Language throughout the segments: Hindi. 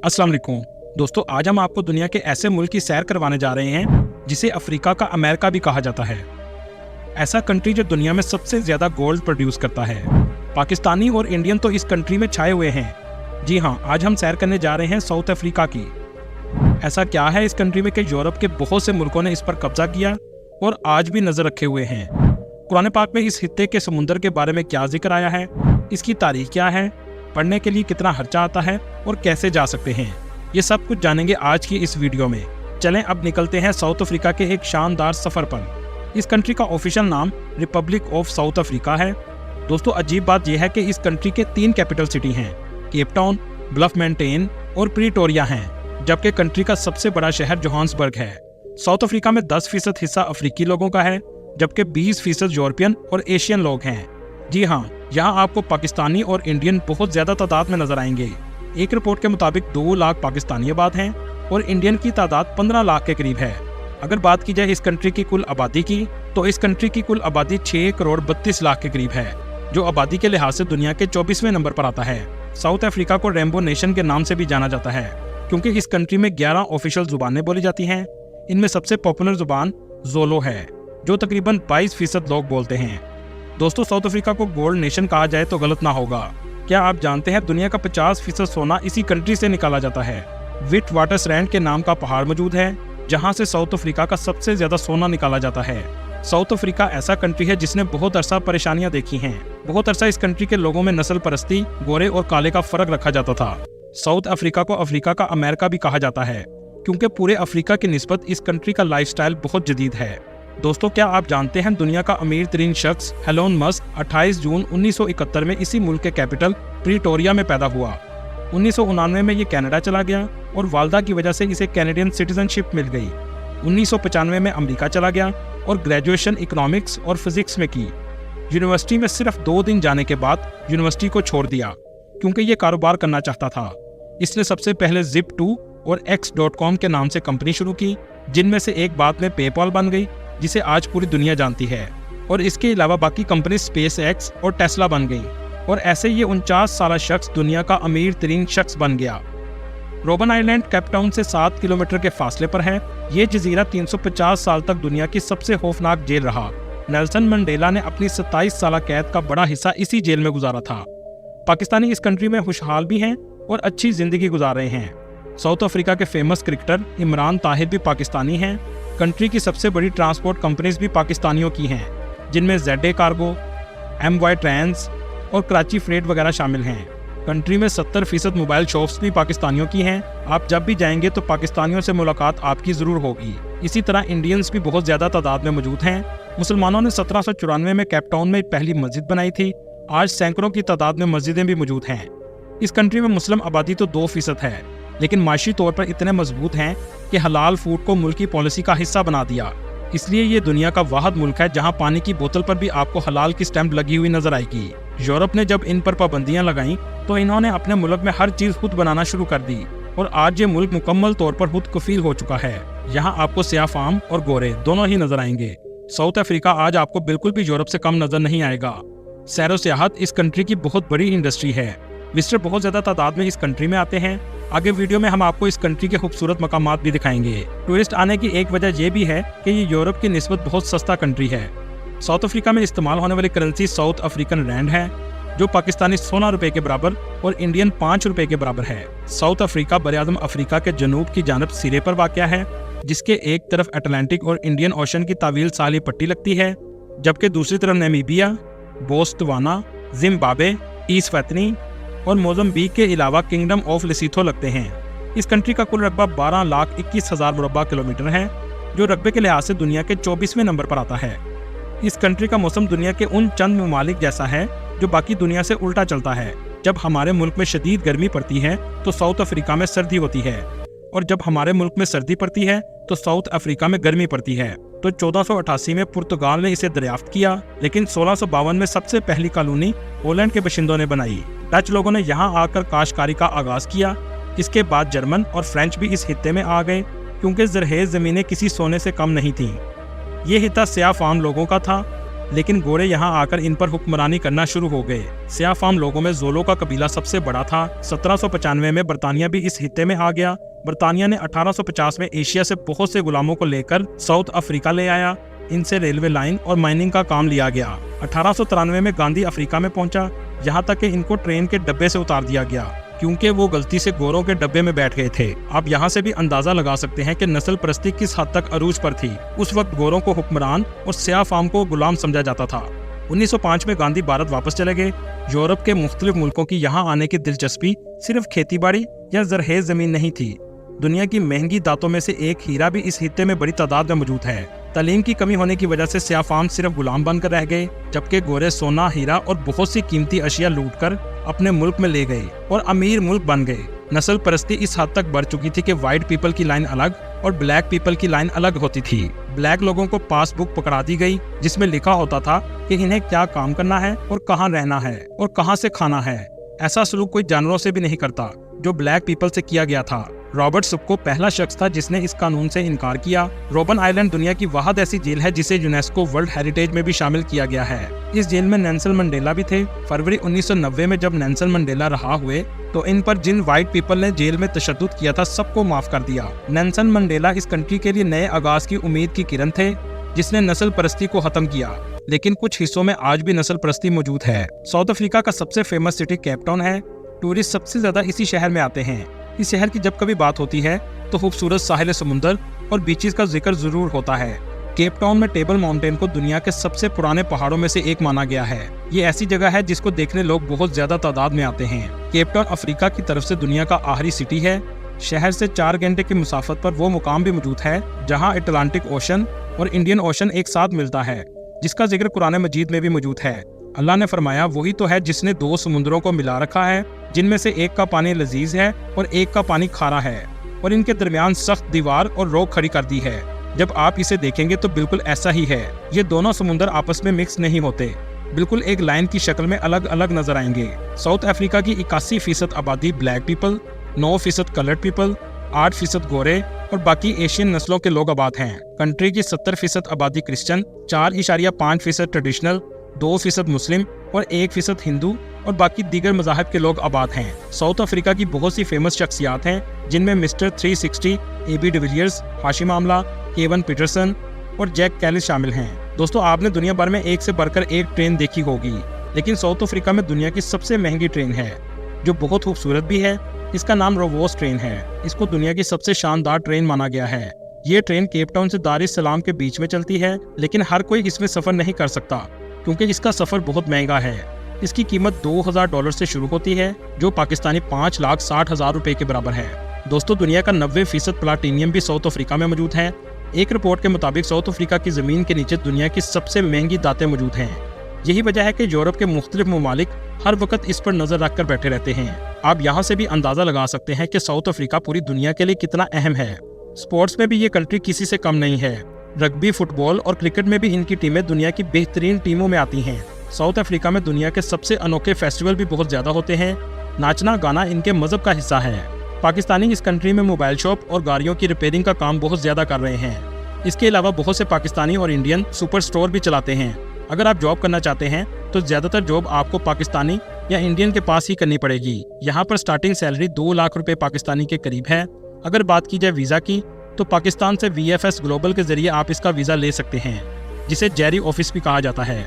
अस्सलाम वालेकुम दोस्तों, आज हम आपको दुनिया के ऐसे मुल्क की सैर करवाने जा रहे हैं जिसे अफ्रीका का अमेरिका भी कहा जाता है। ऐसा कंट्री जो दुनिया में सबसे ज्यादा गोल्ड प्रोड्यूस करता है। पाकिस्तानी और इंडियन तो इस कंट्री में छाए हुए हैं। जी हाँ, आज हम सैर करने जा रहे हैं साउथ अफ्रीका की। ऐसा क्या है इस कंट्री में कि यूरोप के बहुत से मुल्कों ने इस पर कब्जा किया और आज भी नजर रखे हुए हैं। कुरान पाक में इस खित्ते के समुंदर के बारे में क्या जिक्र आया है, इसकी तारीख क्या है, पढ़ने के लिए कितना खर्चा आता है और कैसे जा सकते हैं, ये सब कुछ जानेंगे आज की इस वीडियो में। चलें अब निकलते हैं साउथ अफ्रीका के एक शानदार सफर पर। इस कंट्री का ऑफिशियल नाम रिपब्लिक ऑफ साउथ अफ्रीका है। दोस्तों, अजीब बात यह है कि इस कंट्री के 3 कैपिटल सिटी हैं, केप टाउन, ब्लफमैंटेन और प्रीटोरिया हैं, जबकि कंट्री का सबसे बड़ा शहर जोहान्सबर्ग है। साउथ अफ्रीका में 10% हिस्सा अफ्रीकी लोगों का है, जबकि 20% यूरोपियन और एशियन लोग हैं। जी हाँ, यहाँ आपको पाकिस्तानी और इंडियन बहुत ज्यादा तादाद में नजर आएंगे। एक रिपोर्ट के मुताबिक 2 लाख पाकिस्तानी आबाद हैं और इंडियन की तादाद 15 लाख के करीब है। अगर बात की जाए इस कंट्री की कुल आबादी की, तो इस कंट्री की कुल आबादी 6 करोड़ 32 लाख के करीब है, जो आबादी के लिहाज से दुनिया के 24वें नंबर पर आता है। साउथ अफ्रीका को रेनबो नेशन के नाम से भी जाना जाता है, क्योंकि इस कंट्री में 11 ऑफिशियल जुबानें बोली जाती हैं। इनमें सबसे पॉपुलर जुबान जोलो है, जो तकरीबन 22% लोग बोलते हैं। दोस्तों, साउथ अफ्रीका को गोल्ड नेशन कहा जाए तो गलत ना होगा। क्या आप जानते हैं दुनिया का 50% सोना इसी कंट्री से निकाला जाता है। विट वाटरसरैंड के नाम का पहाड़ मौजूद है, जहां से साउथ अफ्रीका का सबसे ज्यादा सोना निकाला जाता है। साउथ अफ्रीका ऐसा कंट्री है जिसने बहुत अरसा परेशानियां देखी हैं। बहुत अरसा इस कंट्री के लोगों में नस्ल परस्ती, गोरे और काले का फर्क रखा जाता था। साउथ अफ्रीका को अफ्रीका का अमेरिका भी कहा जाता है, क्योंकि पूरे अफ्रीका की निस्बत इस कंट्री का लाइफस्टाइल बहुत जदीद है। दोस्तों, क्या आप जानते हैं दुनिया का अमीर तरीन शख्स एलोन मस्क 28 जून 1971 में इसी मुल्क के कैपिटल प्रीटोरिया में पैदा हुआ। 1999 में ये कनाडा चला गया और वालदा की वजह से इसे कैनेडियन सिटीजनशिप मिल गई। 1995 में अमेरिका चला गया और ग्रेजुएशन इकोनॉमिक्स और फिजिक्स में की। यूनिवर्सिटी में सिर्फ 2 दिन जाने के बाद यूनिवर्सिटी को छोड़ दिया, क्योंकि ये कारोबार करना चाहता था। इसने सबसे पहले Zip2 और X.com के नाम से कंपनी शुरू की, जिनमें से एक बाद में पेपॉल बन गई, जिसे आज पूरी दुनिया जानती है। और इसके अलावा बाकी कंपनी SpaceX और टेस्ला बन गई, और ऐसे ये 49 साल शख्स दुनिया का अमीर तरीन शख्स बन गया। रोबन आइलैंड केप टाउन से 7 किलोमीटर के फासले पर है। ये जजीरा 350 साल तक दुनिया की सबसे खौफनाक जेल रहा। नेल्सन मंडेला ने अपनी 27 साल कैद का बड़ा हिस्सा इसी जेल में गुजारा था। पाकिस्तानी इस कंट्री में खुशहाल भी हैं और अच्छी जिंदगी गुजार रहे हैं। साउथ अफ्रीका के फेमस क्रिकेटर इमरान ताहिर भी पाकिस्तानी हैं। कंट्री की सबसे बड़ी ट्रांसपोर्ट कंपनीज भी पाकिस्तानियों की हैं, जिनमें ZA कार्गो, MY ट्रांस और कराची फ्रेट वगैरह शामिल हैं। कंट्री में 70% मोबाइल शॉप्स भी पाकिस्तानियों की हैं। आप जब भी जाएंगे तो पाकिस्तानियों से मुलाकात आपकी ज़रूर होगी। इसी तरह इंडियंस भी बहुत ज़्यादा तादाद में मौजूद हैं। मुसलमानों ने 1794 में केप टाउन में पहली मस्जिद बनाई थी। आज सैकड़ों की तादाद में मस्जिदें भी मौजूद हैं। इस कंट्री में मुस्लिम आबादी तो 2% है, लेकिन माशी तौर पर इतने मजबूत हैं कि हलाल फूड को मुल्क की पॉलिसी का हिस्सा बना दिया। इसलिए ये दुनिया का वाहिद मुल्क है जहां पानी की बोतल पर भी आपको हलाल की स्टैंप लगी हुई नजर आएगी। यूरोप ने जब इन पर पाबंदियां लगाईं तो इन्होंने अपने मुल्क में हर चीज खुद बनाना शुरू कर दी, और आज ये मुल्क मुकम्मल तौर पर खुद कफील हो चुका है। यहाँ आपको सियाह फार्म और गोरे दोनों ही नजर आएंगे। साउथ अफ्रीका आज आपको बिल्कुल भी यूरोप से कम नजर नहीं आएगा। सैरो सियाहत इस कंट्री की बहुत बड़ी इंडस्ट्री है। विजिटर बहुत ज्यादा तादाद में इस कंट्री में आते हैं। आगे वीडियो में हम आपको इस कंट्री के खूबसूरत मकामात भी दिखाएंगे। टूरिस्ट आने की एक वजह यह भी है कि ये यूरोप की निस्बत बहुत सस्ता कंट्री है। साउथ अफ्रीका में इस्तेमाल होने वाली करेंसी साउथ अफ्रीकन रैंड है, जो पाकिस्तानी 16 रुपए के बराबर और इंडियन 5 रुपए के बराबर है। साउथ अफ्रीका बरआज़म अफ्रीका के जनूब की जानब सिरे पर वाक़या है, जिसके एक तरफ अटलांटिक और इंडियन ओशन की तावील साली पट्टी लगती है, जबकि दूसरी तरफ नामीबिया, बोत्सवाना, जिम्बाब्वे, ईस्वातिनी और मोज़म्बिक के अलावा किंगडम ऑफ लेसोथो लगते हैं। इस कंट्री का कुल रकबा 12,21,000 मुरब्बा किलोमीटर है, जो रकबे के लिहाज से दुनिया के 24वें नंबर पर आता है। इस कंट्री का मौसम दुनिया के उन चंद ममालिक जैसा है जो बाकी दुनिया से उल्टा चलता है। जब हमारे मुल्क में शदीद गर्मी पड़ती है तो साउथ अफ्रीका में सर्दी होती है, और जब हमारे मुल्क में सर्दी पड़ती है तो साउथ अफ्रीका में गर्मी पड़ती है। तो 1488 में पुर्तगाल ने इसे दरियाफ्त किया, लेकिन 1652 में सबसे पहली कॉलोनी पोलैंड के बाशिंदों ने बनाई। डच लोगों ने यहाँ आकर काश्तकारी का आगाज किया। इसके बाद जर्मन और फ्रेंच भी इस हित्ते में आ गए, क्योंकि ज़रहेज़ ज़मीनें किसी सोने से कम नहीं थीं। ये हित्ता सियाह फार्म लोगों का था लेकिन गोरे यहाँ आकर इन पर हुक्मरानी करना शुरू हो गए। स्याह फाम लोगों में जोलो का कबीला सबसे बड़ा था। 1795 में बरतानिया भी इस हिस्से में आ गया। बरतानिया ने 1850 में एशिया से बहुत से गुलामों को लेकर साउथ अफ्रीका ले आया। इनसे रेलवे लाइन और माइनिंग का काम लिया गया। 1893 में गांधी अफ्रीका में पहुंचा, यहाँ तक कि इनको ट्रेन के डब्बे से उतार दिया गया क्योंकि वो गलती से गोरों के डब्बे में बैठ गए थे। आप यहाँ से भी अंदाजा लगा सकते हैं कि नस्ल परस्ती किस हद तक अरूज पर थी। उस वक्त गोरों को हुक्मरान और स्याह फाम को गुलाम समझा जाता था। 1905 में गांधी भारत वापस चले गए। यूरोप के मुख्तलिफ मुल्कों की यहाँ आने की दिलचस्पी सिर्फ खेतीबाड़ी या जरखेज जमीन नहीं थी। दुनिया की महंगी दातों में से एक हीरा भी इस हिस्से में बड़ी तादाद में मौजूद है। तालीम की कमी होने की वजह से स्याह फाम सिर्फ गुलाम बनकर रह गए, जबकि गोरे सोना, हीरा और बहुत सी कीमती अशिया लूटकर अपने मुल्क में ले गए और अमीर मुल्क बन गए। नस्ल परस्ती इस हद तक बढ़ चुकी थी कि व्हाइट पीपल की लाइन अलग और ब्लैक पीपल की लाइन अलग होती थी। ब्लैक लोगों को पासबुक पकड़ा दी गई जिसमें लिखा होता था कि इन्हें क्या काम करना है और कहाँ रहना है और कहाँ से खाना है। ऐसा सलूक कोई जानवरों से भी नहीं करता जो ब्लैक पीपल से किया गया था। रॉबर्ट सुक्को पहला शख्स था जिसने इस कानून से इनकार किया। रोबन आइलैंड दुनिया की वाहिद ऐसी जेल है जिसे यूनेस्को वर्ल्ड हेरिटेज में भी शामिल किया गया है। इस जेल में नेल्सन मंडेला भी थे। फरवरी 1990 में जब नेल्सन मंडेला रहा हुए तो इन पर जिन व्हाइट पीपल ने जेल में तशद्दुद किया था सबको माफ कर दिया। नेल्सन मंडेला इस कंट्री के लिए नए आगाज की उम्मीद की किरण थे जिसने नस्ल परस्ती को खत्म किया, लेकिन कुछ हिस्सों में आज भी नस्ल परस्ती मौजूद है। साउथ अफ्रीका का सबसे फेमस सिटी केप टाउन है। टूरिस्ट सबसे ज्यादा इसी शहर में आते हैं। इस शहर की जब कभी बात होती है तो खूबसूरत साहिल समुंदर और बीचेस का जिक्र जरूर होता है। केप टाउन में टेबल माउंटेन को दुनिया के सबसे पुराने पहाड़ों में से एक माना गया है। ये ऐसी जगह है जिसको देखने लोग बहुत ज्यादा तादाद में आते हैं। केप टाउन अफ्रीका की तरफ से दुनिया का आखिरी सिटी है। शहर से 4 घंटे की मुसाफत पर वो मुकाम भी मौजूद है जहाँ अटलांटिक ओशन और इंडियन ओशन एक साथ मिलता है, जिसका जिक्र कुरान मजीद में भी मौजूद है। अल्लाह ने फरमाया, वही तो है जिसने 2 समुद्रों को मिला रखा है, जिनमें से एक का पानी लजीज है और एक का पानी खारा है, और इनके दरमियान सख्त दीवार और रोक खड़ी कर दी है। जब आप इसे देखेंगे तो बिल्कुल ऐसा ही है। ये दोनों समुद्र आपस में मिक्स नहीं होते, बिल्कुल एक लाइन की शक्ल में अलग अलग नजर आएंगे। साउथ अफ्रीका की 81% आबादी ब्लैक पीपल, 9% कलर्ड पीपल, 8% गोरे और बाकी एशियन नस्लों के लोग आबाद हैं। कंट्री की 70% आबादी क्रिश्चियन, 4.5% ट्रेडिशनल, 2% मुस्लिम और 1% हिंदू और बाकी दीगर मज़ाहब के लोग आबाद हैं। साउथ अफ्रीका की बहुत सी फेमस शख्सियात हैं जिनमें mister 360, AB de Villiers, Hashim Amla, Kevin Pietersen और जैक कैलिस शामिल हैं। दोस्तों, आपने दुनिया भर में एक से बढ़कर एक ट्रेन देखी होगी, लेकिन साउथ अफ्रीका में दुनिया की सबसे महंगी ट्रेन है जो बहुत खूबसूरत भी है। इसका नाम रोवोस ट्रेन है। इसको दुनिया की सबसे शानदार ट्रेन माना गया है। ये ट्रेन केप टाउन से दार इस सलाम के बीच में चलती है, लेकिन हर कोई इसमें सफर नहीं कर सकता क्योंकि इसका सफर बहुत महंगा है। इसकी कीमत $2000 से शुरू होती है, जो पाकिस्तानी 5,60,000 रुपए के बराबर है। दोस्तों, दुनिया का 90% प्लाटीनियम भी साउथ अफ्रीका में मौजूद है। एक रिपोर्ट के मुताबिक साउथ अफ्रीका की जमीन के नीचे दुनिया की सबसे महंगी दातें मौजूद हैं। यही वजह है कि यूरोप के मुख्तलिफ ममालिक हर वक्त इस पर नजर रख कर बैठे रहते हैं। आप यहाँ से भी अंदाजा लगा सकते हैं कि साउथ अफ्रीका पूरी दुनिया के लिए कितना अहम है। स्पोर्ट्स में भी ये कंट्री किसी से कम नहीं है। रग्बी, फुटबॉल और क्रिकेट में भी इनकी टीमें दुनिया की बेहतरीन टीमों में आती हैं। साउथ अफ्रीका में दुनिया के सबसे अनोखे फेस्टिवल भी बहुत ज्यादा होते हैं। नाचना गाना इनके मजहब का हिस्सा है। पाकिस्तानी इस कंट्री में मोबाइल शॉप और गाड़ियों की रिपेयरिंग का काम बहुत ज्यादा कर रहे हैं। इसके अलावा बहुत से पाकिस्तानी और इंडियन सुपर स्टोर भी चलाते हैं। अगर आप जॉब करना चाहते हैं तो ज्यादातर जॉब आपको पाकिस्तानी या इंडियन के पास ही करनी पड़ेगी। यहाँ पर स्टार्टिंग सैलरी 2 लाख रुपए पाकिस्तानी के करीब है। अगर बात की जाए वीजा की तो पाकिस्तान से VFS ग्लोबल के जरिए आप इसका वीजा ले सकते हैं, जिसे जेरी ऑफिस भी कहा जाता है।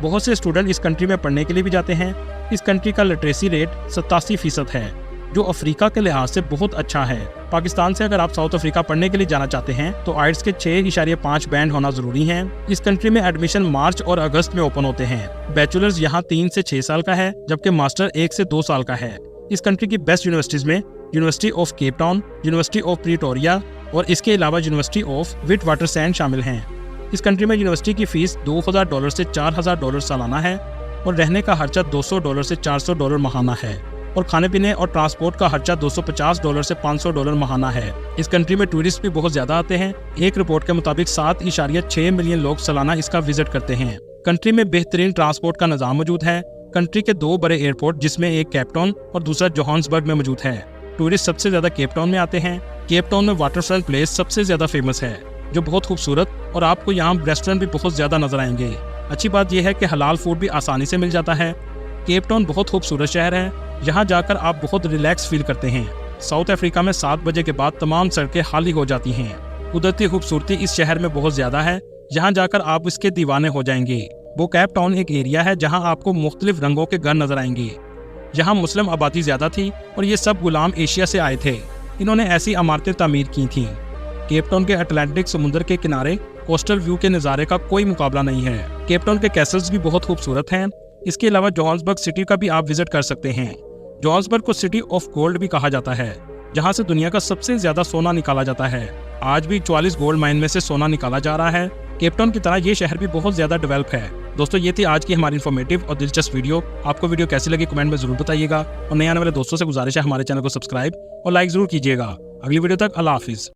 बहुत से स्टूडेंट इस कंट्री में पढ़ने के लिए भी जाते हैं। इस कंट्री का लिटरेसी रेट 87% है, जो अफ्रीका के लिहाज से बहुत अच्छा है। पाकिस्तान से अगर आप साउथ अफ्रीका पढ़ने के लिए जाना चाहते हैं तो आइट्स के 6.5 बैंड होना जरूरी है। इस कंट्री में एडमिशन मार्च और अगस्त में ओपन होते हैं। बैचलर्स यहाँ 3 से 6 साल का है, जबकि मास्टर 1 से 2 साल का है। इस कंट्री की बेस्ट यूनिवर्सिटीज में university of Cape Town, university of Pretoria और इसके अलावा यूनिवर्सिटी ऑफ विट वाटरसैंड शामिल हैं। इस कंट्री में यूनिवर्सिटी की फीस $2000 से $4000 सालाना है और रहने का खर्चा $200 से $400 माहाना है, और खाने पीने और ट्रांसपोर्ट का खर्चा $250 से $500 माहाना है। इस कंट्री में टूरिस्ट भी बहुत ज्यादा आते हैं। एक रिपोर्ट के मुताबिक 7.6 मिलियन लोग सालाना इसका विजिट करते हैं। कंट्री में बेहतरीन ट्रांसपोर्ट का निजाम मौजूद है। कंट्री के 2 बड़े एयरपोर्ट, जिसमें एक केप टाउन और दूसरा जोहान्सबर्ग में मौजूद है। टूरिस्ट सबसे ज्यादा केप टाउन में आते हैं। केप टाउन में वाटरफ्रंट प्लेस सबसे ज्यादा फेमस है, जो बहुत खूबसूरत, और आपको यहाँ रेस्टोरेंट भी बहुत ज्यादा नजर आएंगे। अच्छी बात यह है कि हलाल फूड भी आसानी से मिल जाता है। केप टाउन बहुत खूबसूरत शहर है, यहाँ जाकर आप बहुत रिलैक्स फील करते हैं। साउथ अफ्रीका में 7 बजे के बाद तमाम सड़कें खाली हो जाती हैं। कुदरती खूबसूरती इस शहर में बहुत ज़्यादा है, यहाँ जाकर आप इसके दीवाने हो जाएंगे। वो केप टाउन एक एरिया है जहाँ आपको मुख्तलिफ रंगों के घर नजर आएंगे। यहाँ मुस्लिम आबादी ज़्यादा थी और ये सब गुलाम एशिया से आए थे। इन्होंने ऐसी इमारतें तामीर की थीं। केप टाउन के अटलांटिक समुद्र के किनारे कोस्टल व्यू के नज़ारे का कोई मुकाबला नहीं है। केप टाउन के कैसल्स भी बहुत खूबसूरत हैं। इसके अलावा जोहान्सबर्ग सिटी का भी आप विजिट कर सकते हैं। जोहान्सबर्ग को सिटी ऑफ गोल्ड भी कहा जाता है, जहां से दुनिया का सबसे ज्यादा सोना निकाला जाता है। आज भी 44 गोल्ड माइन में से सोना निकाला जा रहा है। केप टाउन की तरह ये शहर भी बहुत ज्यादा डेवलप है। दोस्तों, ये थी आज की हमारी इन्फॉर्मेटिव और दिलचस्प वीडियो। आपको वीडियो कैसी लगी कमेंट में जरूर बताइएगा और नए आने वाले दोस्तों से गुजारिश है हमारे चैनल को सब्सक्राइब और लाइक जरूर कीजिएगा। अगली वीडियो तक अल्लाह हाफिज।